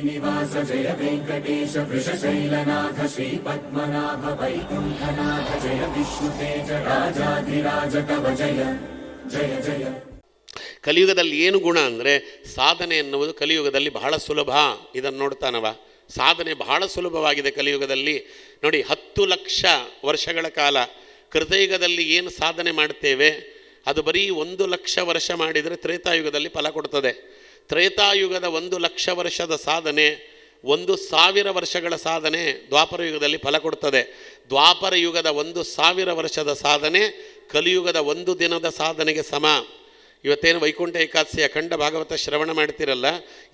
ಶ್ರೀನಿವಾಸ ಜಯ ವೆಂಕಟೇಶ ವೃಷಶೈಲನಾಥ ಶ್ರೀ ಪದ್ಮನಾಭ ವೈಕುಂಠನಾಥ ಜಯ ವಿಷ್ಣುತೇಜ ರಾಜಾಧಿರಾಜ ಕವ ಜಯ ಜಯ ಜಯ. ಕಲಿಯುಗದಲ್ಲಿ ಏನು ಗುಣ ಅಂದರೆ ಸಾಧನೆ ಎನ್ನುವುದು ಕಲಿಯುಗದಲ್ಲಿ ಬಹಳ ಸುಲಭ. ಇದನ್ನು ನೋಡ್ತಾನವ, ಸಾಧನೆ ಬಹಳ ಸುಲಭವಾಗಿದೆ ಕಲಿಯುಗದಲ್ಲಿ. ನೋಡಿ, 10 ಲಕ್ಷ ವರ್ಷಗಳ ಕಾಲ ಕೃತಯುಗದಲ್ಲಿ ಏನು ಸಾಧನೆ ಮಾಡ್ತೇವೆ ಅದು ಬರೀ 1 ಲಕ್ಷ ವರ್ಷ ಮಾಡಿದರೆ ತ್ರೇತಾಯುಗದಲ್ಲಿ ಫಲ ಕೊಡ್ತದೆ. ತ್ರೇತಾಯುಗದ 1 ಲಕ್ಷ ವರ್ಷದ ಸಾಧನೆ 1,000 ವರ್ಷಗಳ ಸಾಧನೆ ದ್ವಾಪರ ಯುಗದಲ್ಲಿ ಫಲ ಕೊಡ್ತದೆ. ದ್ವಾಪರ ಯುಗದ 1,000 ವರ್ಷದ ಸಾಧನೆ ಕಲಿಯುಗದ 1 ದಿನದ ಸಾಧನೆಗೆ ಸಮ. ಇವತ್ತೇನು ವೈಕುಂಠ ಏಕಾದಶಿ ಅಖಂಡ ಭಾಗವತ ಶ್ರವಣ ಮಾಡ್ತಿರಲ್ಲ,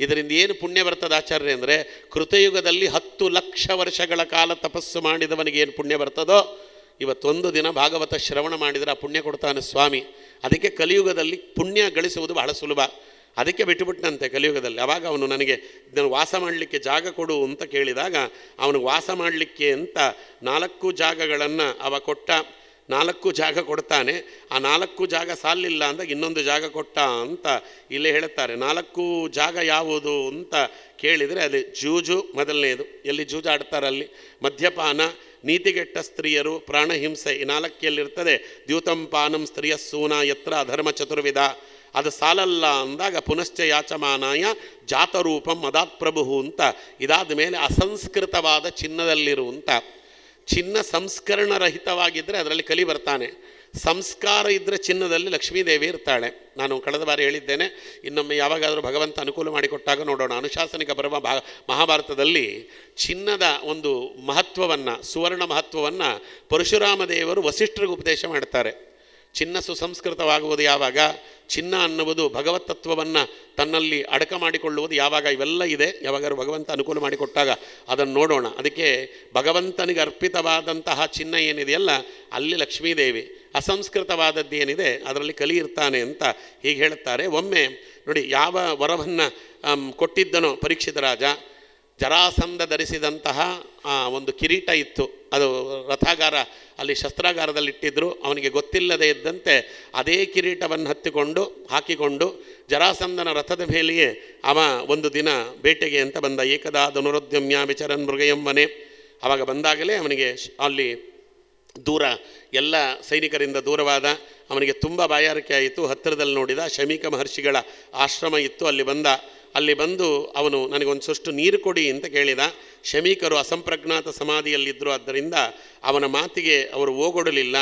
ಇದರಿಂದ ಏನು ಪುಣ್ಯ ಬರ್ತದೆ ಆಚಾರ್ಯ ಅಂದರೆ, ಕೃತಯುಗದಲ್ಲಿ 10 ಲಕ್ಷ ವರ್ಷಗಳ ಕಾಲ ತಪಸ್ಸು ಮಾಡಿದವನಿಗೆ ಏನು ಪುಣ್ಯ ಬರ್ತದೋ ಇವತ್ತೊಂದು ದಿನ ಭಾಗವತ ಶ್ರವಣ ಮಾಡಿದರೆ ಆ ಪುಣ್ಯ ಕೊಡ್ತಾನೆ ಸ್ವಾಮಿ. ಅದಕ್ಕೆ ಕಲಿಯುಗದಲ್ಲಿ ಪುಣ್ಯ ಗಳಿಸುವುದು ಬಹಳ ಸುಲಭ. ಅದಕ್ಕೆ ಬಿಟ್ಟುಬಿಟ್ಟನಂತೆ ಕಲಿಯುಗದಲ್ಲಿ. ಆವಾಗ ಅವನು ನನಗೆ ವಾಸ ಮಾಡಲಿಕ್ಕೆ ಜಾಗ ಕೊಡು ಅಂತ ಕೇಳಿದಾಗ ಅವನಿಗೆ ವಾಸ ಮಾಡಲಿಕ್ಕೆ ಅಂತ 4 ಜಾಗಗಳನ್ನು ಅವ ಕೊಟ್ಟ. 4 ಜಾಗ ಕೊಡ್ತಾನೆ. ಆ 4 ಜಾಗ ಸಾಲಿಲ್ಲ ಅಂದಾಗ ಇನ್ನೊಂದು ಜಾಗ ಕೊಟ್ಟ ಅಂತ ಇಲ್ಲೇ ಹೇಳುತ್ತಾರೆ. 4 ಜಾಗ ಯಾವುದು ಅಂತ ಕೇಳಿದರೆ ಅದು ಜೂಜು ಮೊದಲನೇದು, ಎಲ್ಲಿ ಜೂಜು ಆಡ್ತಾರಲ್ಲಿ, ಮದ್ಯಪಾನ, ನೀತಿಗೆಟ್ಟ ಸ್ತ್ರೀಯರು, ಪ್ರಾಣಹಿಂಸೆ, ಈ 4 ದ್ಯೂತಂ ಪಾನಂ ಸ್ತ್ರೀಯ ಸೂನ ಯತ್ರ ಅಧರ್ಮ ಚತುರ್ವಿಧ. ಅದು ಸಾಲಲ್ಲ ಅಂದಾಗ ಪುನಶ್ಚ ಯಾಚಮಾನಾಯ ಜಾತರೂಪಂ ಮದಾತ್ ಪ್ರಭು ಅಂತ. ಇದಾದ ಮೇಲೆ ಅಸಂಸ್ಕೃತವಾದ ಚಿನ್ನದಲ್ಲಿರುವಂಥ ಚಿನ್ನ ಸಂಸ್ಕರಣರಹಿತವಾಗಿದ್ದರೆ ಅದರಲ್ಲಿ ಕಲಿ ಬರ್ತಾನೆ. ಸಂಸ್ಕಾರ ಇದ್ದರೆ ಚಿನ್ನದಲ್ಲಿ ಲಕ್ಷ್ಮೀದೇವಿ ಇರ್ತಾಳೆ. ನಾನು ಕಳೆದ ಬಾರಿ ಹೇಳಿದ್ದೇನೆ, ಇನ್ನೊಮ್ಮೆ ಯಾವಾಗಾದರೂ ಭಗವಂತ ಅನುಕೂಲ ಮಾಡಿಕೊಟ್ಟಾಗ ನೋಡೋಣ. ಅನುಶಾಸನಿಕ ಪರ್ವ ಮಹಾಭಾರತದಲ್ಲಿ ಚಿನ್ನದ ಒಂದು ಮಹತ್ವವನ್ನು, ಸುವರ್ಣ ಮಹತ್ವವನ್ನು ಪರಶುರಾಮ ದೇವರು ವಸಿಷ್ಠರಿಗೆ ಉಪದೇಶ ಮಾಡ್ತಾರೆ. ಚಿನ್ನ ಸುಸಂಸ್ಕೃತವಾಗುವುದು ಯಾವಾಗ, ಚಿನ್ನ ಅನ್ನುವುದು ಭಗವತ್ ತತ್ವವನ್ನು ತನ್ನಲ್ಲಿ ಅಡಕ ಮಾಡಿಕೊಳ್ಳುವುದು ಯಾವಾಗ, ಇವೆಲ್ಲ ಇದೆ. ಯಾವಾಗಾದ್ರೂ ಭಗವಂತ ಅನುಕೂಲ ಮಾಡಿಕೊಟ್ಟಾಗ ಅದನ್ನು ನೋಡೋಣ. ಅದಕ್ಕೆ ಭಗವಂತನಿಗೆ ಅರ್ಪಿತವಾದಂತಹ ಚಿನ್ನ ಏನಿದೆಯಲ್ಲ ಅಲ್ಲಿ ಲಕ್ಷ್ಮೀದೇವಿ, ಅಸಂಸ್ಕೃತವಾದದ್ದು ಏನಿದೆ ಅದರಲ್ಲಿ ಕಲಿ ಇರ್ತಾನೆ ಅಂತ ಹೀಗೆ ಹೇಳುತ್ತಾರೆ. ಒಮ್ಮೆ ನೋಡಿ, ಯಾವ ವರವನ್ನು ಕೊಟ್ಟಿದ್ದನೋ ಪರೀಕ್ಷಿತ ರಾಜ, ಜರಾಸಂಧ ಧರಿಸಿದಂತಹ ಒಂದು ಕಿರೀಟ ಇತ್ತು. ಅದು ರಥಾಗಾರ ಅಲ್ಲಿ ಶಸ್ತ್ರಾಗಾರದಲ್ಲಿಟ್ಟಿದ್ದರು. ಅವನಿಗೆ ಗೊತ್ತಿಲ್ಲದೆ ಇದ್ದಂತೆ ಅದೇ ಕಿರೀಟವನ್ನು ಹಾಕಿಕೊಂಡು ಜರಾಸಂಧನ ರಥದ ಮೇಲೆಯೇ ಅವ ಒಂದು ದಿನ ಬೇಟೆಗೆ ಅಂತ ಬಂದ. ಏಕದಾ ಧನುರುದ್ಯಮ್ಯ ವಿಚರನ್ ಮೃಗಯಂ ವನೆ. ಆವಾಗ ಬಂದಾಗಲೇ ಅವನಿಗೆ ಅಲ್ಲಿ ದೂರ ಎಲ್ಲ ಸೈನಿಕರಿಂದ ದೂರವಾದ, ಅವನಿಗೆ ತುಂಬ ಬಾಯಾರಿಕೆ ಆಯಿತು. ಹತ್ತಿರದಲ್ಲಿ ನೋಡಿದ ಶಮೀಕ ಮಹರ್ಷಿಗಳ ಆಶ್ರಮ ಇತ್ತು. ಅಲ್ಲಿ ಬಂದು ಅವನು ನನಗೊಂದು ಸುಷ್ಟು ನೀರು ಕೊಡಿ ಅಂತ ಕೇಳಿದ. ಶಮೀಕರು ಅಸಂಪ್ರಜ್ಞಾತ ಸಮಾಧಿಯಲ್ಲಿದ್ದರು. ಆದ್ದರಿಂದ ಅವನ ಮಾತಿಗೆ ಅವರು ಓಗೊಡಲಿಲ್ಲ.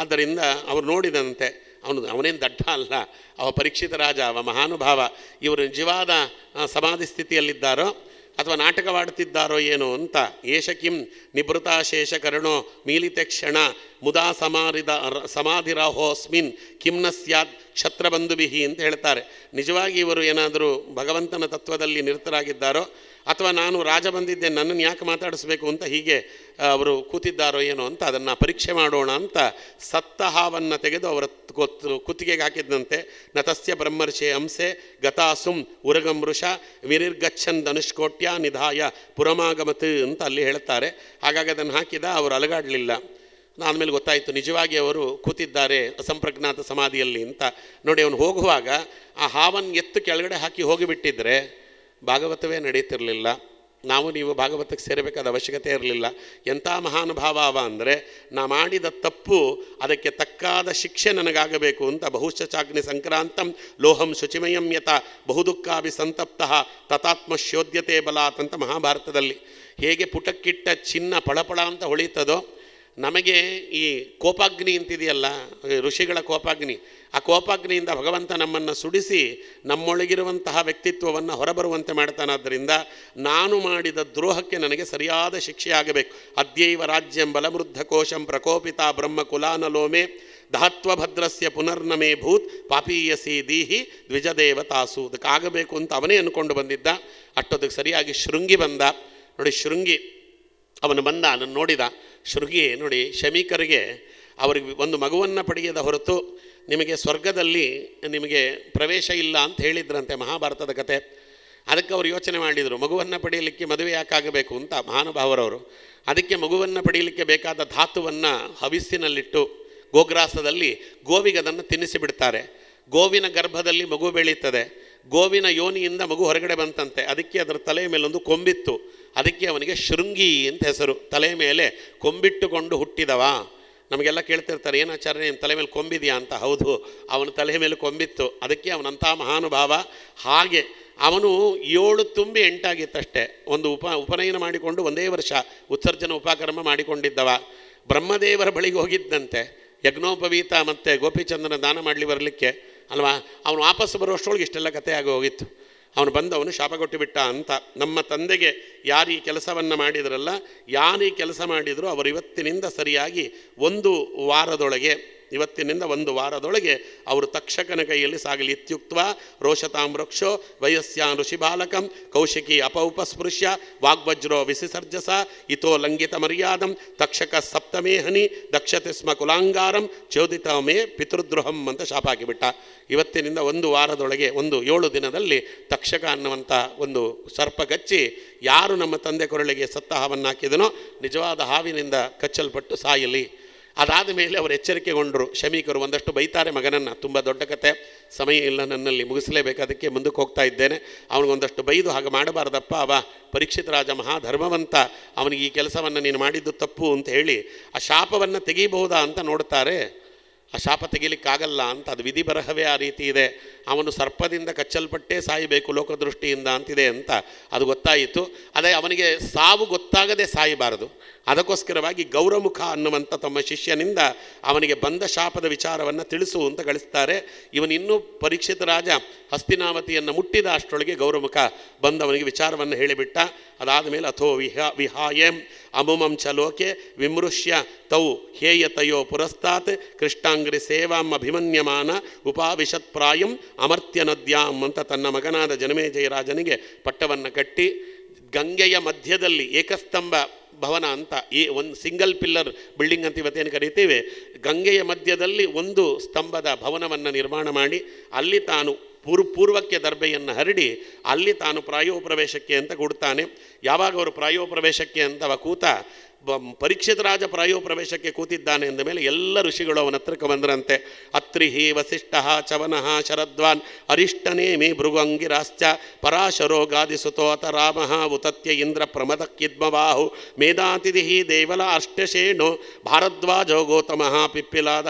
ಆದ್ದರಿಂದ ಅವರು ನೋಡಿದಂತೆ ಅವನೇನು ದಡ್ಡ ಅಲ್ಲ, ಅವ ಪರೀಕ್ಷಿತ ರಾಜ, ಅವ ಮಹಾನುಭಾವ. ಇವರು ನಿಜವಾದ ಸಮಾಧಿ ಸ್ಥಿತಿಯಲ್ಲಿದ್ದಾರೋ ಅಥವಾ ನಾಟಕವಾಡುತ್ತಿದ್ದಾರೋ ಏನೋ ಅಂತ. ಏಷ ಕಿಂ ನಿಭೃತಾಶೇಷ ಕರ್ಣೋ ಮೀಲಿತೆ ಕ್ಷಣ ಮುದಾ ಸಮಾಧಿರಾಹೋಸ್ಮಿನ್ ಕಿಮ್ನ ಸ್ಯಾತ್ ಕ್ಷತ್ರಬಂಧುಬಿಹಿ ಅಂತ ಹೇಳ್ತಾರೆ. ನಿಜವಾಗಿ ಇವರು ಏನಾದರೂ ಭಗವಂತನ ತತ್ವದಲ್ಲಿ ನಿರತರಾಗಿದ್ದಾರೋ ಅಥವಾ ನಾನು ರಾಜ ಬಂದಿದ್ದೆ ನನ್ನನ್ನು ಯಾಕೆ ಮಾತಾಡಿಸ್ಬೇಕು ಅಂತ ಹೀಗೆ ಅವರು ಕೂತಿದ್ದಾರೋ ಏನೋ ಅಂತ ಅದನ್ನು ಪರೀಕ್ಷೆ ಮಾಡೋಣ ಅಂತ ಸತ್ತ ಹಾವನ್ನು ತೆಗೆದು ಅವರ ಕುತ್ತಿಗೆಗೆ ಹಾಕಿದ್ದಂತೆ. ನತಸ್ಯ ಬ್ರಹ್ಮರ್ಷಿ ಅಂಸೆ ಗತಾಸುಂ ಉರಗಮೃಷ ವಿನಿರ್ಗಚ್ಚನ್ ಧನುಷ್ಕೋಟ್ಯ ನಿಧಾಯ ಪುರಮಾಗಮತ್ ಅಂತ ಅಲ್ಲಿ ಹೇಳ್ತಾರೆ. ಹಾಗಾಗಿ ಅದನ್ನು ಹಾಕಿದ, ಅವರು ಅಲಗಾಡಲಿಲ್ಲ. ಆದಮೇಲೆ ಗೊತ್ತಾಯಿತು ನಿಜವಾಗಿ ಅವರು ಕೂತಿದ್ದಾರೆ ಅಸಂಪ್ರಜ್ಞಾತ ಸಮಾಧಿಯಲ್ಲಿ ಅಂತ. ನೋಡಿ, ಅವನು ಹೋಗುವಾಗ ಆ ಹಾವನ್ನು ಎತ್ತು ಕೆಳಗಡೆ ಹಾಕಿ ಹೋಗಿಬಿಟ್ಟಿದ್ರೆ ಭಾಗವತವೇ ನಡೀತಿರಲಿಲ್ಲ. ನೀವು ಭಾಗವತಕ್ಕೆ ಸೇರಬೇಕಾದ ಅವಶ್ಯಕತೆ ಇರಲಿಲ್ಲ. ಎಂಥ ಮಹಾನುಭಾವ ಅವ ಅಂದರೆ, ನಾ ಮಾಡಿದ ತಪ್ಪು ಅದಕ್ಕೆ ತಕ್ಕಾದ ಶಿಕ್ಷೆ ನನಗಾಗಬೇಕು ಅಂತ. ಬಹುಶ್ಚಾಗ್ನಿ ಸಂಕ್ರಾಂತಂ ಲೋಹಂ ಶುಚಿಮಯಂ ಯತ ಬಹುದುಃಖಾಭಿ ಸಂತಪ್ತಃ ತಥಾತ್ಮ ಶೋಧ್ಯತೆ ಬಲಾತ್ ಅಂತ ಮಹಾಭಾರತದಲ್ಲಿ. ಹೇಗೆ ಪುಟಕ್ಕಿಟ್ಟ ಚಿನ್ನ ಪಳಪಳ ಅಂತ ಹೊಳೀತದೋ, ನಮಗೆ ಈ ಕೋಪಾಗ್ನಿ ಅಂತಿದೆಯಲ್ಲ, ಋಷಿಗಳ ಕೋಪಾಗ್ನಿ, ಆ ಕೋಪಾಗ್ನಿಯಿಂದ ಭಗವಂತ ನಮ್ಮನ್ನು ಸುಡಿಸಿ ನಮ್ಮೊಳಗಿರುವಂತಹ ವ್ಯಕ್ತಿತ್ವವನ್ನು ಹೊರಬರುವಂತೆ ಮಾಡ್ತಾನಾದ್ದರಿಂದ ನಾನು ಮಾಡಿದ ದ್ರೋಹಕ್ಕೆ ನನಗೆ ಸರಿಯಾದ ಶಿಕ್ಷೆ ಆಗಬೇಕು. ಅದ್ಯೈವ ರಾಜ್ಯಂ ಬಲಮೃದ್ಧ ಕೋಶಂ ಪ್ರಕೋಪಿತ ಬ್ರಹ್ಮ ಕುಲಾನಲೋಮೆ ದಹತ್ವ ಭದ್ರಸ್ಯ ಪುನರ್ನಮೇ ಭೂತ್ ಪಾಪೀಯಸಿ ದೀಹಿ ದ್ವಿಜದೇವತಾಸು. ಅದಕ್ಕಾಗಬೇಕು ಅಂತ ಅವನೇ ಅಂದ್ಕೊಂಡು ಬಂದಿದ್ದ. ಅಷ್ಟೊತ್ತಿಗೆ ಸರಿಯಾಗಿ ಶೃಂಗಿ ಬಂದ. ನೋಡಿ, ಶೃಂಗಿ ಅವನು ಬಂದ, ಅದನ್ನು ನೋಡಿದ. ಶೃಂಗಿ ನೋಡಿ, ಶಮೀಕರಿಗೆ ಅವರಿಗೆ ಒಂದು ಮಗುವನ್ನು ಪಡೆಯದ ಹೊರತು ನಿಮಗೆ ಸ್ವರ್ಗದಲ್ಲಿ ನಿಮಗೆ ಪ್ರವೇಶ ಇಲ್ಲ ಅಂತ ಹೇಳಿದ್ರಂತೆ ಮಹಾಭಾರತದ ಕತೆ. ಅದಕ್ಕೆ ಅವರು ಯೋಚನೆ ಮಾಡಿದರು, ಮಗುವನ್ನು ಪಡೆಯಲಿಕ್ಕೆ ಮದುವೆ ಯಾಕಾಗಬೇಕು ಅಂತ ಮಹಾನುಭಾವರವರು. ಅದಕ್ಕೆ ಮಗುವನ್ನು ಪಡೆಯಲಿಕ್ಕೆ ಬೇಕಾದ ಧಾತುವನ್ನು ಹವಿಸ್ಸಿನಲ್ಲಿಟ್ಟು ಗೋಗ್ರಾಸದಲ್ಲಿ ಗೋವಿಗೆ ಅದನ್ನು ತಿನ್ನಿಸಿಬಿಡ್ತಾರೆ. ಗೋವಿನ ಗರ್ಭದಲ್ಲಿ ಮಗು ಬೆಳೀತದೆ. ಗೋವಿನ ಯೋನಿಯಿಂದ ಮಗು ಹೊರಗಡೆ ಬಂತಂತೆ. ಅದಕ್ಕೆ ಅದರ ತಲೆಯ ಮೇಲೊಂದು ಕೊಂಬಿತ್ತು. ಅದಕ್ಕೆ ಅವನಿಗೆ ಶೃಂಗಿ ಅಂತ ಹೆಸರು. ತಲೆಯ ಮೇಲೆ ಕೊಂಬಿಟ್ಟುಕೊಂಡು ಹುಟ್ಟಿದವ. ನಮಗೆಲ್ಲ ಕೇಳ್ತಿರ್ತಾರೆ, ಏನು ಆಚಾರ್ಯ ನಿಮ್ಮ ತಲೆ ಮೇಲೆ ಕೊಂಬಿದೆಯಾ ಅಂತ. ಹೌದು, ಅವನ ತಲೆಯ ಮೇಲೆ ಕೊಂಬಿತ್ತು. ಅದಕ್ಕೆ ಅವನಂಥ ಮಹಾನುಭಾವ. ಹಾಗೆ ಅವನು 7 ತುಂಬಿ 8 ಆಗಿತ್ತಷ್ಟೇ. ಒಂದು ಉಪನಯನ ಮಾಡಿಕೊಂಡು ಒಂದೇ ವರ್ಷ ಉತ್ಸರ್ಜನ ಉಪಕರ್ಮ ಮಾಡಿಕೊಂಡಿದ್ದವ. ಬ್ರಹ್ಮದೇವರ ಬಳಿಗೆ ಹೋಗಿದ್ದಂತೆ ಯಜ್ಞೋಪವೀತ ಮತ್ತು ಗೋಪಿಚಂದ್ರನ ದಾನ ಮಾಡಲಿ ಬರಲಿಕ್ಕೆ ಅಲ್ವಾ. ಅವನು ವಾಪಸ್ ಬರುವಷ್ಟರೊಳಗೆ ಇಷ್ಟೆಲ್ಲ ಕಥೆ ಆಗಿ ಹೋಗಿತ್ತು. ಅವನು ಬಂದವನು ಶಾಪ ಕೊಟ್ಟುಬಿಟ್ಟ ಅಂತ. ನಮ್ಮ ತಂದೆಗೆ ಯಾರು ಈ ಕೆಲಸವನ್ನು ಮಾಡಿದ್ರಲ್ಲ, ಯಾರು ಈ ಕೆಲಸ ಮಾಡಿದರೂ ಅವರು ಇವತ್ತಿನಿಂದ ಸರಿಯಾಗಿ 1 ವಾರದೊಳಗೆ ಅವರು ತಕ್ಷಕನ ಕೈಯಲ್ಲಿ ಸಾಗಲಿ. ಇತ್ಯುಕ್ತ ರೋಷತಾಂ ವೃಕ್ಷೋ ವಯಸ್ಯಾನ್ ಋಷಿ ಬಾಲಕಂ ಕೌಶಿಕಿ ಅಪೌಪಸ್ಪೃಶ್ಯ ವಾಗ್ವಜ್ರೋ ವಿಸಿಸರ್ಜಸ ಇತೋ ಲಂಘಿತ ಮರ್ಯಾದಂ ತಕ್ಷಕ ಸಪ್ತಮೇ ಹನಿ ದಕ್ಷತೆ ಸ್ಮ ಕುಲಾಂಗಾರಂ ಚೋದಿತ ಮೇ ಪಿತೃದ್ರೋಹಂ ಅಂತ ಶಾಪ ಹಾಕಿಬಿಟ್ಟ. ಇವತ್ತಿನಿಂದ 1 ವಾರದೊಳಗೆ 7 ದಿನದಲ್ಲಿ ತಕ್ಷಕ ಅನ್ನುವಂಥ ಒಂದು ಸರ್ಪ ಕಚ್ಚಿ ಯಾರು ನಮ್ಮ ತಂದೆ ಕೊರಳಿಗೆ ಸತ್ತ ಹಾವನ್ನು ಹಾಕಿದನೋ ನಿಜವಾದ ಹಾವಿನಿಂದ ಕಚ್ಚಲ್ಪಟ್ಟು ಸಾಯಲಿ. ಅದಾದ ಮೇಲೆ ಅವರು ಎಚ್ಚರಿಕೆಗೊಂಡರು. ಶಮೀಕರು ಒಂದಷ್ಟು ಬೈತಾರೆ ಮಗನನ್ನು. ತುಂಬ ದೊಡ್ಡ ಕತೆ, ಸಮಯ ಇಲ್ಲ ನನ್ನಲ್ಲಿ, ಮುಗಿಸಲೇಬೇಕು. ಅದಕ್ಕೆ ಮುಂದಕ್ಕೆ ಹೋಗ್ತಾ ಇದ್ದೇನೆ. ಅವನಿಗೊಂದಷ್ಟು ಬೈದು ಹಾಗೆ ಮಾಡಬಾರ್ದಪ್ಪ, ಅವ ಪರೀಕ್ಷಿತ ರಾಜ ಮಹಾಧರ್ಮವಂತ, ಅವನಿಗೆ ಈ ಕೆಲಸವನ್ನು ನೀನು ಮಾಡಿದ್ದು ತಪ್ಪು ಅಂತ ಹೇಳಿ ಆ ಶಾಪವನ್ನು ತೆಗೀಬಹುದಾ ಅಂತ ನೋಡ್ತಾರೆ. ಆ ಶಾಪ ತೆಗಿಲಿಕ್ಕಾಗಲ್ಲ ಅಂತ, ಅದು ವಿಧಿ ಬರಹವೇ ಆ ರೀತಿ ಇದೆ. ಅವನು ಸರ್ಪದಿಂದ ಕಚ್ಚಲ್ಪಟ್ಟೇ ಸಾಯಬೇಕು ಲೋಕದೃಷ್ಟಿಯಿಂದ ಅಂತಿದೆ ಅಂತ ಅದು ಗೊತ್ತಾಯಿತು. ಅದೇ ಅವನಿಗೆ ಸಾವು ಗೊತ್ತಾಗದೆ ಸಾಯಬಾರದು. ಅದಕ್ಕೋಸ್ಕರವಾಗಿ ಗೌರಮುಖ ಅನ್ನುವಂಥ ತಮ್ಮ ಶಿಷ್ಯನಿಂದ ಅವನಿಗೆ ಬಂದ ಶಾಪದ ವಿಚಾರವನ್ನು ತಿಳಿಸು ಅಂತ ಕಳಿಸ್ತಾರೆ. ಇವನಿನ್ನೂ ಪರೀಕ್ಷಿತ ರಾಜ ಹಸ್ತಿನಾವತಿಯನ್ನು ಮುಟ್ಟಿದ ಅಷ್ಟರೊಳಗೆ ಗೌರಮುಖ ಬಂದವನಿಗೆ ವಿಚಾರವನ್ನು ಹೇಳಿಬಿಟ್ಟ. ಅದಾದ ಮೇಲೆ ಅಥೋ ವಿಹಾಯಂ ಅಮುಮಂ ಚ ಲೋಕೆ ವಿಮೃಶ್ಯ ತೌ ಹೇಯತಯೋ ಪುರಸ್ತಾತ್ ಕೃಷ್ಣಾಂಗ್ರಿ ಸೇವಾಂ ಅಭಿಮನ್ಯಮಾನ ಉಪಾವಿಶತ್ ಪ್ರಾಯಂ ಅಮರ್ತ್ಯ ನದ್ಯಾಂ ಅಂತ ತನ್ನ ಮಗನಾದ ಜನಮೇಜಯ ರಾಜನಿಗೆ ಪಟ್ಟವನ್ನು ಕಟ್ಟಿ ಗಂಗೆಯ ಮಧ್ಯದಲ್ಲಿ ಏಕಸ್ತಂಭ ಭವನ ಅಂತ, ಈ ಒಂದು ಸಿಂಗಲ್ ಪಿಲ್ಲರ್ ಬಿಲ್ಡಿಂಗ್ ಅಂತ ಇವತ್ತೇನು ಕರಿತೀವಿ, ಗಂಗೆಯ ಮಧ್ಯದಲ್ಲಿ ಒಂದು ಸ್ತಂಭದ ಭವನವನ್ನು ನಿರ್ಮಾಣ ಮಾಡಿ ಅಲ್ಲಿ ತಾನು ಪೂರ್ವಕ್ಕೆ ದರ್ಬೆಯನ್ನು ಹರಡಿ ಅಲ್ಲಿ ತಾನು ಪ್ರಾಯೋಪ್ರವೇಶಕ್ಕೆ ಅಂತ ಕೊಡ್ತಾನೆ. ಯಾವಾಗ ಅವರು ಪ್ರಾಯೋಪ್ರವೇಶಕ್ಕೆ ಅಂತವ ಕೂತ ಪರೀಕ್ಷಿತ ರಾಜ ಪ್ರಾಯೋಪ್ರವೇಶಕ್ಕೆ ಕೂತಿದ್ದಾನೆ ಅಂದ ಮೇಲೆ ಎಲ್ಲ ಋಷಿಗಳು ಅವನ ಹತ್ರಕ್ಕೆ ಬಂದ್ರಂತೆ. ಅತ್ರಿಹಿ ವಸಿಷ್ಠ ಚವನಃ ಶರದ್ವಾನ್ ಅರಿಷ್ಟನೇಮಿ ಭೃಗಂಗಿರಾಶ್ಚ ಪರಾಶರೋ ಗಾದಿಸುತೋತ ರಾಮ ಉತತ್ಯ ಇಂದ್ರ ಪ್ರಮದಕ್ಕಿದ್ಮವಾಹು ಮೇಧಾತಿಥಿ ದೇವಲ ಅಷ್ಟಶೇಣೋ ಭಾರದ್ವಾಜೋ ಗೌತಮಃ ಪಿಪ್ಪಿಲಾದ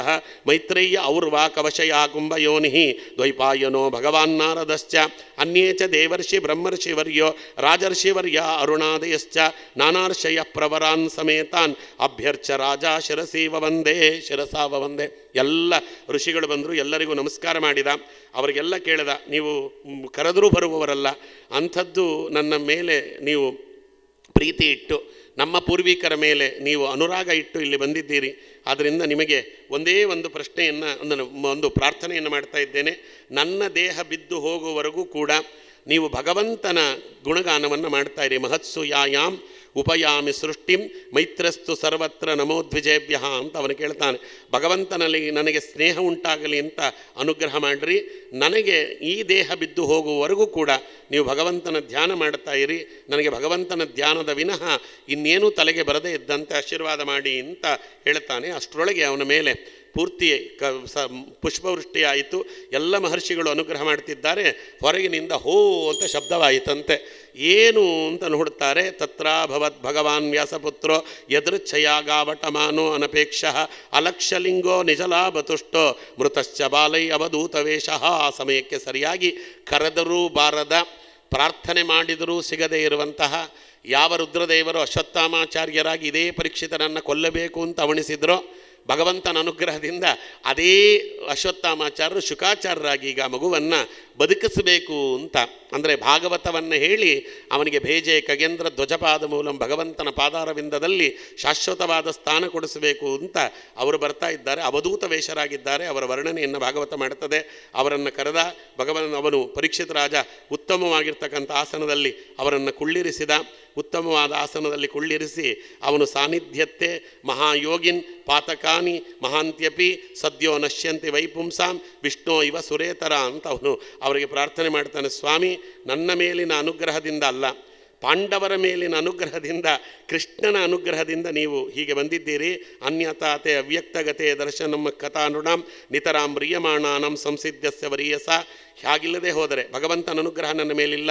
ಮೈತ್ರೇಯ ಔರ್ವಾ ಕವಶಯ ಕುಂಭಯೋನಿ ದ್ವೈಪಾಯನೋ ಭಗವಾನ್ ನಾರದಶ್ಚ ಅನ್ಯೇ ಚ ದೇವರ್ಷಿ ಬ್ರಹ್ಮರ್ಷಿವರ್ಯೋ ರಾಜರ್ಷಿವರ್ಯ ಅರುಣಾದಯಶ್ಚ ನಾನಾರ್ಷಯ ಪ್ರವರಾನ್ ಸಮೇತಾನ್ ಅಭ್ಯರ್ಚ ರಾಜ ಶಿರಸೀವ ವಂದೇ. ಎಲ್ಲ ಋಷಿಗಳು ಬಂದರು, ಎಲ್ಲರಿಗೂ ನಮಸ್ಕಾರ ಮಾಡಿದ. ಅವರಿಗೆಲ್ಲ ಕೇಳಿದ, ನೀವು ಕರೆದರೂ ಬರುವವರಲ್ಲ, ಅಂಥದ್ದು ನನ್ನ ಮೇಲೆ ನೀವು ಪ್ರೀತಿ ಇಟ್ಟು ನಮ್ಮ ಪೂರ್ವಿಕರ ಮೇಲೆ ನೀವು ಅನುರಾಗ ಇಟ್ಟು ಇಲ್ಲಿ ಬಂದಿದ್ದೀರಿ. ಆದ್ದರಿಂದ ನಿಮಗೆ ಒಂದೇ ಒಂದು ಪ್ರಶ್ನೆಯನ್ನು ಒಂದು ಪ್ರಾರ್ಥನೆಯನ್ನು ಮಾಡ್ತಾ ಇದ್ದೇನೆ. ನನ್ನ ದೇಹ ಬಿದ್ದು ಹೋಗುವವರೆಗೂ ಕೂಡ ನೀವು ಭಗವಂತನ ಗುಣಗಾನವನ್ನು ಮಾಡ್ತಾ ಇರಿ. ಮಹತ್ಸು ಯಾಯಾಮ್ ಉಪಯಾಮಿ ಸೃಷ್ಟಿಂ ಮೈತ್ರಸ್ತು ಸರ್ವತ್ರ ನಮೋದ್ವಿಜೇಭ್ಯ ಅಂತ ಅವನು ಕೇಳ್ತಾನೆ. ಭಗವಂತನಲ್ಲಿ ನನಗೆ ಸ್ನೇಹ ಉಂಟಾಗಲಿ ಅಂತ ಅನುಗ್ರಹ ಮಾಡಿರಿ. ನನಗೆ ಈ ದೇಹ ಬಿದ್ದು ಹೋಗುವವರೆಗೂ ಕೂಡ ನೀವು ಭಗವಂತನ ಧ್ಯಾನ ಮಾಡ್ತಾ ಇರಿ. ನನಗೆ ಭಗವಂತನ ಧ್ಯಾನದ ವಿನಃ ಇನ್ನೇನೂ ತಲೆಗೆ ಬರದೇ ಇದ್ದಂತೆ ಆಶೀರ್ವಾದ ಮಾಡಿ ಅಂತ ಹೇಳ್ತಾನೆ. ಅಷ್ಟರೊಳಗೆ ಅವನ ಮೇಲೆ ಪೂರ್ತಿ ಪುಷ್ಪವೃಷ್ಟಿಯಾಯಿತು. ಎಲ್ಲ ಮಹರ್ಷಿಗಳು ಅನುಗ್ರಹ ಮಾಡ್ತಿದ್ದಾರೆ. ಹೊರಗಿನಿಂದ ಹೋ ಅಂತ ಶಬ್ದವಾಯಿತಂತೆ. ಏನು ಅಂತ ನೋಡ್ತಾರೆ. ತತ್ರಾಭವತ್ ಭಗವಾನ್ ವ್ಯಾಸಪುತ್ರೋ ಯದೃಚ್ಛಯಾಗಾವಟಮಾನೋ ಅನಪೇಕ್ಷ ಅಲಕ್ಷಲಿಂಗೋ ನಿಜಲಾಭತುಷ್ಟೋ ಮೃತಶ್ಚ ಬಾಲೈ ಅವಧೂತವೇಶಃ. ಆ ಸಮಯಕ್ಕೆ ಸರಿಯಾಗಿ ಕರೆದರೂ ಬಾರದ, ಪ್ರಾರ್ಥನೆ ಮಾಡಿದರೂ ಸಿಗದೇ ಇರುವಂತಹ ಯಾವ ರುದ್ರದೇವರು ಅಶ್ವತ್ಥಾಮಾಚಾರ್ಯರಾಗಿ ಇದೇ ಪರೀಕ್ಷಿತನನ್ನು ಕೊಲ್ಲಬೇಕು ಅಂತ ಅವಣಿಸಿದ್ರೋ, ಭಗವಂತನ ಅನುಗ್ರಹದಿಂದ ಅದೇ ಅಶ್ವತ್ಥಾಮಾಚಾರ್ಯರು ಶುಕಾಚಾರ್ಯರಾಗಿ ಈಗ ಮಗುವನ್ನು ಬದುಕಿಸಬೇಕು ಅಂತ, ಅಂದರೆ ಭಾಗವತವನ್ನು ಹೇಳಿ ಅವನಿಗೆ ಭೇಜೆ ಖಗೇಂದ್ರ ಧ್ವಜಪಾದ ಮೂಲಂ ಭಗವಂತನ ಪಾದಾರವಿಂದದಲ್ಲಿ ಶಾಶ್ವತವಾದ ಸ್ಥಾನ ಕೊಡಿಸಬೇಕು ಅಂತ ಅವರು ಬರ್ತಾ ಇದ್ದಾರೆ. ಅವಧೂತ ವೇಷರಾಗಿದ್ದಾರೆ. ಅವರ ವರ್ಣನೆಯನ್ನು ಭಾಗವತ ಮಾಡುತ್ತದೆ. ಅವರನ್ನು ಕರೆದ ಅವನು ಪರೀಕ್ಷಿತ ರಾಜ ಉತ್ತಮವಾಗಿರ್ತಕ್ಕಂಥ ಆಸನದಲ್ಲಿ ಅವರನ್ನು ಕುಳ್ಳಿರಿಸಿದ. ಉತ್ತಮವಾದ ಆಸನದಲ್ಲಿ ಕುಳ್ಳಿರಿಸಿ ಅವನು ಸಾನ್ನಿಧ್ಯತ್ತೆ ಮಹಾಯೋಗಿನ್ ಪಾತಕಾನಿ ಮಹಾಂತ್ಯಪಿ ಸದ್ಯೋ ನಶ್ಯಂತಿ ವೈಪುಂಸಾಂ ವಿಷ್ಣು ಇವ ಸುರೇತರ ಅಂತ ಅವನು ಅವರಿಗೆ ಪ್ರಾರ್ಥನೆ ಮಾಡ್ತಾನೆ. ಸ್ವಾಮಿ, ನನ್ನ ಮೇಲಿನ ಅನುಗ್ರಹದಿಂದ ಅಲ್ಲ, ಪಾಂಡವರ ಮೇಲಿನ ಅನುಗ್ರಹದಿಂದ, ಕೃಷ್ಣನ ಅನುಗ್ರಹದಿಂದ ನೀವು ಹೀಗೆ ಬಂದಿದ್ದೀರಿ. ಅನ್ಯತಾತೆ ಅವ್ಯಕ್ತಗತೆ ದರ್ಶನಂ ಕಥಾನುಣಾಂ ನಿತರಾಂ ಪ್ರಿಯಮಾಣಾನಂ ಸಂಸಿದ್ಧಸ್ಯ ವರೀಯಸ. ಹಾಗಿಲ್ಲದೆ ಹೋದರೆ ಭಗವಂತನ ಅನುಗ್ರಹ ನನ್ನ ಮೇಲಿಲ್ಲ,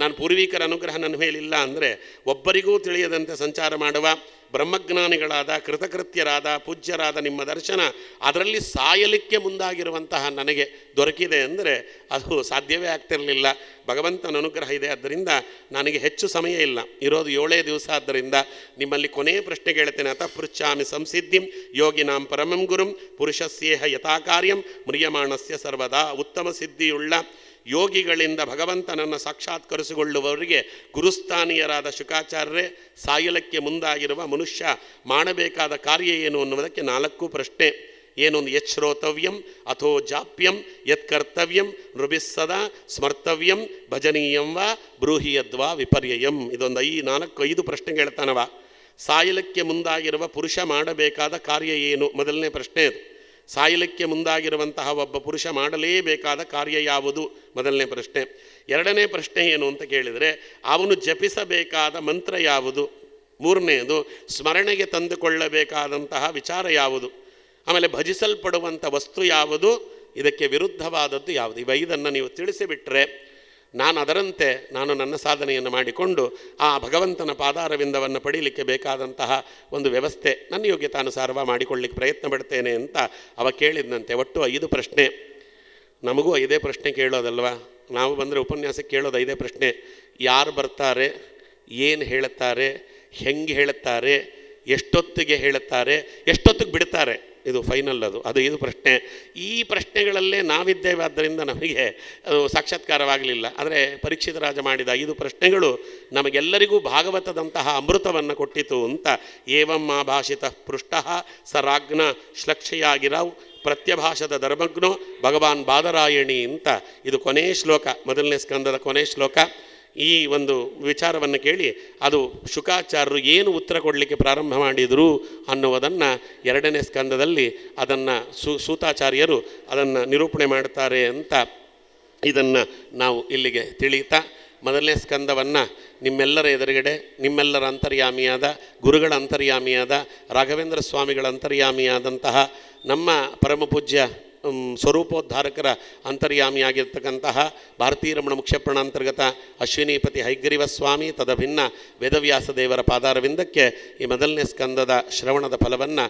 ನಾನು ಪೂರ್ವಿಕರ ಅನುಗ್ರಹ ನನ್ನ ಮೇಲಿಲ್ಲ ಅಂದರೆ ಒಬ್ಬರಿಗೂ ತಿಳಿಯದಂತೆ ಸಂಚಾರ ಮಾಡುವ ಬ್ರಹ್ಮಜ್ಞಾನಿಗಳಾದ ಕೃತಕೃತ್ಯರಾದ ಪೂಜ್ಯರಾದ ನಿಮ್ಮ ದರ್ಶನ ಅದರಲ್ಲಿ ಸಾಯಲಿಕ್ಕೆ ಮುಂದಾಗಿರುವಂತಹ ನನಗೆ ದೊರಕಿದೆ ಅಂದರೆ ಅದು ಸಾಧ್ಯವೇ ಆಗ್ತಿರಲಿಲ್ಲ. ಭಗವಂತನ ಅನುಗ್ರಹ ಇದೆ, ಆದ್ದರಿಂದ ನನಗೆ ಹೆಚ್ಚು ಸಮಯ ಇಲ್ಲ, ಇರೋದು 7 ದಿವಸ. ಆದ್ದರಿಂದ ನಿಮ್ಮಲ್ಲಿ ಕೊನೆಯ ಪ್ರಶ್ನೆ ಕೇಳ್ತೇನೆ. ಅತಃ ಪೃಚ್ಛಾಮಿ ಸಂಸಿದ್ಧಿಂ ಯೋಗಿನಾಂ ಪರಮಂ ಗುರುಂ ಪುರುಷಸ್ಯೇಹ ಯಥಾಕಾರ್ಯಂ ಮ್ರಿಯಮಾಣಸ್ಯ ಸರ್ವದಾ. ಉತ್ತಮ ಸಿದ್ಧಿಯುಳ್ಳ ಯೋಗಿಗಳಿಂದ ಭಗವಂತನನ್ನು ಸಾಕ್ಷಾತ್ಕರಿಸಿಕೊಳ್ಳುವವರಿಗೆ ಗುರುಸ್ಥಾನೀಯರಾದ ಶುಕಾಚಾರ್ಯರೇ, ಸಾಯಲಕ್ಕೆ ಮುಂದಾಗಿರುವ ಮನುಷ್ಯ ಮಾಡಬೇಕಾದ ಕಾರ್ಯ ಏನು ಅನ್ನುವುದಕ್ಕೆ 4 ಪ್ರಶ್ನೆ. ಏನೊಂದು ಯತ್ ಶ್ರೋತವ್ಯಂ ಅಥೋ ಜಾಪ್ಯಂ ಯತ್ ಕರ್ತವ್ಯಂ ನೃಭಿಸ್ಸದಾ ಸ್ಮರ್ತವ್ಯಂ ಭಜನೀಯಂ ವಾ ಬ್ರೂಹಿ ಯದ್ವಾ ವಿಪರ್ಯಯಂ. ಇದೊಂದು 4-5 ಪ್ರಶ್ನೆ ಹೇಳ್ತಾನವ. ಸಾಯಲಕ್ಕೆ ಮುಂದಾಗಿರುವ ಪುರುಷ ಮಾಡಬೇಕಾದ ಕಾರ್ಯ ಏನು? ಮೊದಲನೇ ಪ್ರಶ್ನೆ ಅದು. ಸಾಯಲಿಕ್ಕೆ ಮುಂದಾಗಿರುವಂತಹ ಒಬ್ಬ ಪುರುಷ ಮಾಡಲೇಬೇಕಾದ ಕಾರ್ಯ ಯಾವುದು? ಮೊದಲನೇ ಪ್ರಶ್ನೆ. ಎರಡನೇ ಪ್ರಶ್ನೆ ಏನು ಅಂತ ಕೇಳಿದರೆ ಅವನು ಜಪಿಸಬೇಕಾದ ಮಂತ್ರ ಯಾವುದು? ಮೂರನೆಯದು ಸ್ಮರಣೆಗೆ ತಂದುಕೊಳ್ಳಬೇಕಾದಂತಹ ವಿಚಾರ ಯಾವುದು? ಆಮೇಲೆ ಭಜಿಸಲ್ಪಡುವಂಥ ವಸ್ತು ಯಾವುದು? ಇದಕ್ಕೆ ವಿರುದ್ಧವಾದದ್ದು ಯಾವುದು? ಇವ 5 ನೀವು ತಿಳಿಸಿಬಿಟ್ರೆ ನಾನು ಅದರಂತೆ ನಾನು ನನ್ನ ಸಾಧನೆಯನ್ನು ಮಾಡಿಕೊಂಡು ಆ ಭಗವಂತನ ಪಾದಾರವಿಂದವನ್ನು ಪಡೀಲಿಕ್ಕೆ ಬೇಕಾದಂತಹ ಒಂದು ವ್ಯವಸ್ಥೆ ನನ್ನ ಯೋಗ್ಯತಾನುಸಾರವ ಮಾಡಿಕೊಳ್ಳಿಕ್ಕೆ ಪ್ರಯತ್ನ ಪಡ್ತೇನೆ ಅಂತ ಅವ ಕೇಳಿದಂತೆ. ಒಟ್ಟು 5 ಪ್ರಶ್ನೆ. ನಮಗೂ 5 ಪ್ರಶ್ನೆ ಕೇಳೋದಲ್ವ? ನಾವು ಬಂದರೆ ಉಪನ್ಯಾಸಕ್ಕೆ ಕೇಳೋದು 5 ಪ್ರಶ್ನೆ. ಯಾರು ಬರ್ತಾರೆ, ಏನು ಹೇಳುತ್ತಾರೆ, ಹೆಂಗೆ ಹೇಳುತ್ತಾರೆ, ಎಷ್ಟೊತ್ತಿಗೆ ಹೇಳುತ್ತಾರೆ, ಎಷ್ಟೊತ್ತಿಗೆ ಬಿಡ್ತಾರೆ, ಇದು ಫೈನಲ್. ಅದು 5 ಪ್ರಶ್ನೆ. ಈ ಪ್ರಶ್ನೆಗಳಲ್ಲೇ ನಾವಿದ್ದೇವೆ, ಆದ್ದರಿಂದ ನಮಗೆ ಅದು ಸಾಕ್ಷಾತ್ಕಾರವಾಗಲಿಲ್ಲ. ಆದರೆ ಪರೀಕ್ಷಿತ ರಾಜ ಮಾಡಿದ 5 ಪ್ರಶ್ನೆಗಳು ನಮಗೆಲ್ಲರಿಗೂ ಭಾಗವತದಂತಹ ಅಮೃತವನ್ನು ಕೊಟ್ಟಿತು ಅಂತ. ಏವಂ ಆಭಾಷಿತ ಪೃಷ್ಟ ಸ ರಾಜ್ಞ ಶ್ಲಕ್ಷಯಾಗಿರಾವ್ ಪ್ರತ್ಯಭಾಷದ ಧರ್ಮಜ್ಞೋ ಭಗವಾನ್ ಬಾದರಾಯಣಿ ಅಂತ. ಇದು ಕೊನೆಯ ಶ್ಲೋಕ, ಮೊದಲನೇ ಸ್ಕಂದದ ಕೊನೆಯ ಶ್ಲೋಕ. ಈ ಒಂದು ವಿಚಾರವನ್ನು ಕೇಳಿ ಅದು ಶುಕಾಚಾರ್ಯರು ಏನು ಉತ್ತರ ಕೊಡಲಿಕ್ಕೆ ಪ್ರಾರಂಭ ಮಾಡಿದರು ಅನ್ನುವುದನ್ನು 2ನೇ ಸ್ಕಂದದಲ್ಲಿ ಅದನ್ನು ಸೂತಾಚಾರ್ಯರು ಅದನ್ನು ನಿರೂಪಣೆ ಮಾಡ್ತಾರೆ ಅಂತ ಇದನ್ನು ನಾವು ಇಲ್ಲಿಗೆ ತಿಳಿಯುತ್ತಾ, ಮೊದಲನೇ ಸ್ಕಂದವನ್ನು ನಿಮ್ಮೆಲ್ಲರ ಎದುರುಗಡೆ ನಿಮ್ಮೆಲ್ಲರ ಅಂತರ್ಯಾಮಿಯಾದ ಗುರುಗಳ ಅಂತರ್ಯಾಮಿಯಾದ ರಾಘವೇಂದ್ರ ಸ್ವಾಮಿಗಳ ಅಂತರ್ಯಾಮಿಯಾದಂತಹ ನಮ್ಮ ಪರಮಪೂಜ್ಯ ಸ್ವರೂಪೋದ್ಧಾರಕರ ಅಂತರ್ಯಾಮಿಯಾಗಿರ್ತಕ್ಕಂತಹ ಭಾರತೀಯ ರಮಣ ಮುಖ್ಯಪ್ರಾಣಾಂತರ್ಗತ ಅಶ್ವಿನೀಪತಿ ಹೈಗ್ರೀವ ಸ್ವಾಮಿ ತದಭಿನ್ನ ವೇದವ್ಯಾಸ ದೇವರ ಪಾದಾರವಿಂದಕ್ಕೆ ಈ ಮೊದಲನೇ ಸ್ಕಂದದ ಶ್ರವಣದ ಫಲವನ್ನು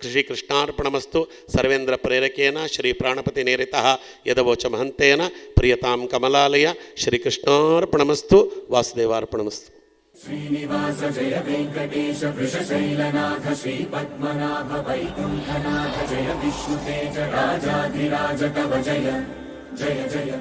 ಶ್ರೀ ಕೃಷ್ಣಾರ್ಪಣಮಸ್ತು. ಸರ್ವೇಂದ್ರ ಪ್ರೇರಕೇನ ಶ್ರೀ ಪ್ರಾಣಪತಿ ನೇರಿತಃ ಯದವೋಚ ಮಹಂತೇನ ಪ್ರಿಯತಾಂ ಕಮಲಾಲಯ. ಶ್ರೀ ಕೃಷ್ಣಾರ್ಪಣಮಸ್ತು. ವಾಸುದೇವಾರ್ಪಣಮಸ್ತು. श्रीनिवास जय वेङ्कटेश वृषशैलनाथ श्रीपद्मनाभ वैकुण्ठनाथ जय विष्णुतेज राजाधिराज तव जय जय जय.